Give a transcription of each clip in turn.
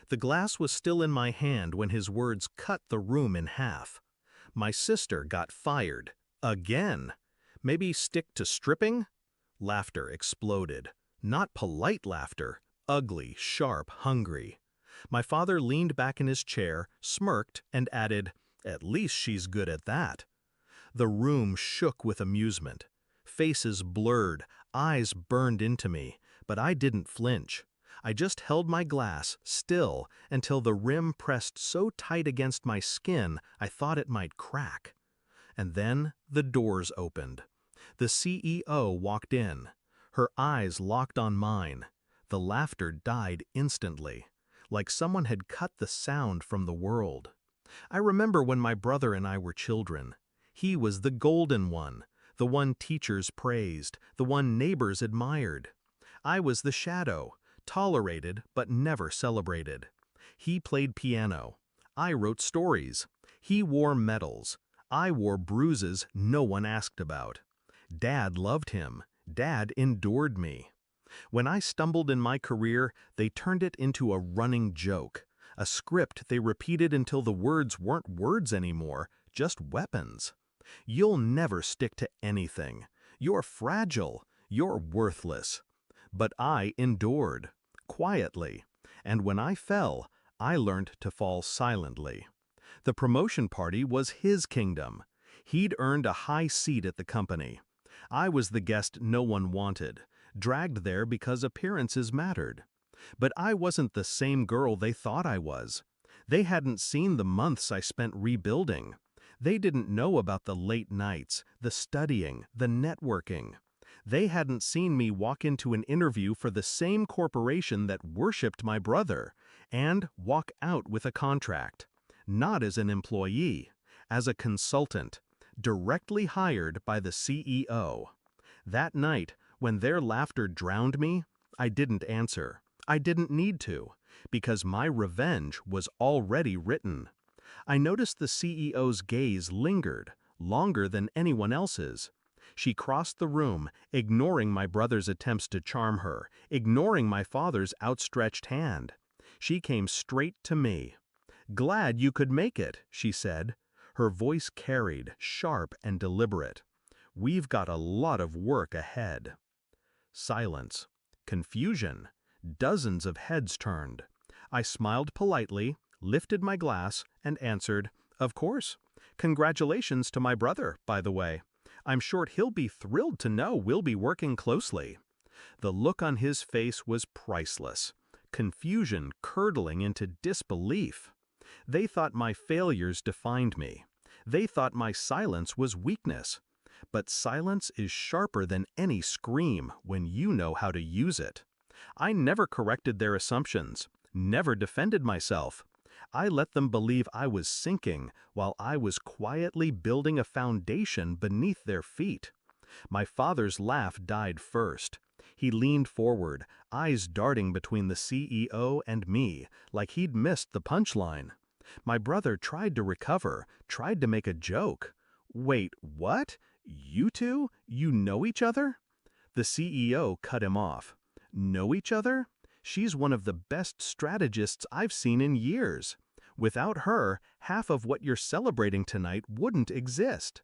The glass was still in my hand when his words cut the room in half. My sister got fired. Again. Maybe stick to stripping? Laughter exploded. Not polite laughter. Ugly, sharp, hungry. My father leaned back in his chair, smirked, and added, "At least she's good at that." The room shook with amusement. Faces blurred, eyes burned into me, but I didn't flinch. I just held my glass, still, until the rim pressed so tight against my skin I thought it might crack. And then the doors opened. The CEO walked in. Her eyes locked on mine. The laughter died instantly, like someone had cut the sound from the world. I remember when my brother and I were children. He was the golden one, the one teachers praised, the one neighbors admired. I was the shadow, tolerated but never celebrated. He played piano. I wrote stories. He wore medals. I wore bruises no one asked about. Dad loved him. Dad endured me. When I stumbled in my career, they turned it into a running joke, a script they repeated until the words weren't words anymore, just weapons. You'll never stick to anything. You're fragile. You're worthless. But I endured, quietly, and when I fell, I learned to fall silently. The promotion party was his kingdom. He'd earned a high seat at the company. I was the guest no one wanted, dragged there because appearances mattered. But I wasn't the same girl they thought I was. They hadn't seen the months I spent rebuilding. They didn't know about the late nights, the studying, the networking. They hadn't seen me walk into an interview for the same corporation that worshipped my brother, and walk out with a contract. Not as an employee, as a consultant, directly hired by the CEO. That night, when their laughter drowned me, I didn't answer. I didn't need to, because my revenge was already written. I noticed the CEO's gaze lingered, longer than anyone else's. She crossed the room, ignoring my brother's attempts to charm her, ignoring my father's outstretched hand. She came straight to me. "Glad you could make it," she said. Her voice carried, sharp and deliberate. "We've got a lot of work ahead." Silence. Confusion. Dozens of heads turned. I smiled politely, lifted my glass, and answered, "Of course. Congratulations to my brother, by the way. I'm sure he'll be thrilled to know we'll be working closely." The look on his face was priceless. Confusion curdling into disbelief. They thought my failures defined me. They thought my silence was weakness. But silence is sharper than any scream when you know how to use it. I never corrected their assumptions, never defended myself. I let them believe I was sinking while I was quietly building a foundation beneath their feet. My father's laugh died first. He leaned forward, eyes darting between the CEO and me, like he'd missed the punchline. My brother tried to recover, tried to make a joke. "Wait, what? You two? You know each other?" The CEO cut him off. "Know each other? She's one of the best strategists I've seen in years. Without her, half of what you're celebrating tonight wouldn't exist."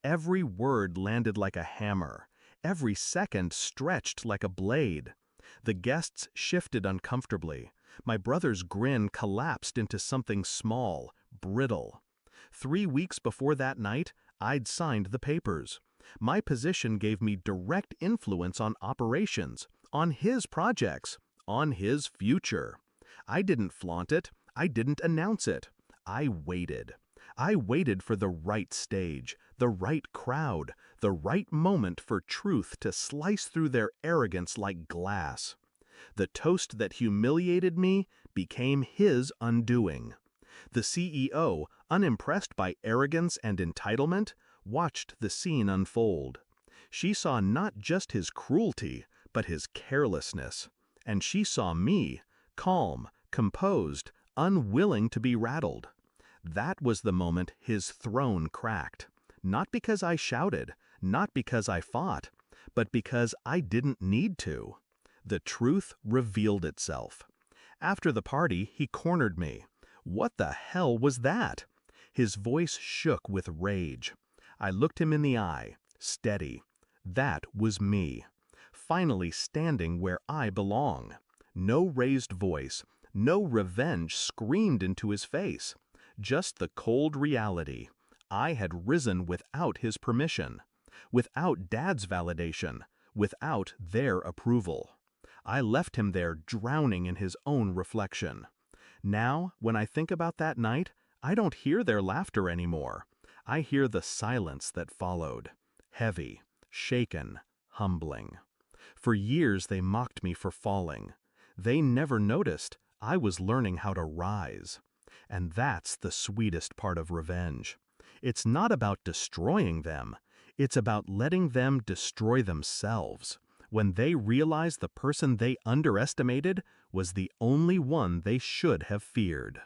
Every word landed like a hammer. Every second stretched like a blade. The guests shifted uncomfortably. My brother's grin collapsed into something small, brittle. 3 weeks before that night, I'd signed the papers. My position gave me direct influence on operations, on his projects, on his future. I didn't flaunt it. I didn't announce it. I waited. I waited for the right stage, the right crowd, the right moment for truth to slice through their arrogance like glass. The toast that humiliated me became his undoing. The CEO, unimpressed by arrogance and entitlement, watched the scene unfold. She saw not just his cruelty, but his carelessness. And she saw me, calm, composed, unwilling to be rattled. That was the moment his throne cracked. Not because I shouted, not because I fought, but because I didn't need to. The truth revealed itself. After the party, he cornered me. What the hell was that? His voice shook with rage. I looked him in the eye, steady. That was me. Finally standing where I belong. No raised voice, no revenge screamed into his face. Just the cold reality. I had risen without his permission, without Dad's validation, without their approval. I left him there drowning in his own reflection. Now, when I think about that night, I don't hear their laughter anymore. I hear the silence that followed. Heavy, shaken, humbling. For years they mocked me for falling. They never noticed I was learning how to rise. And that's the sweetest part of revenge. It's not about destroying them. It's about letting them destroy themselves. When they realize the person they underestimated was the only one they should have feared.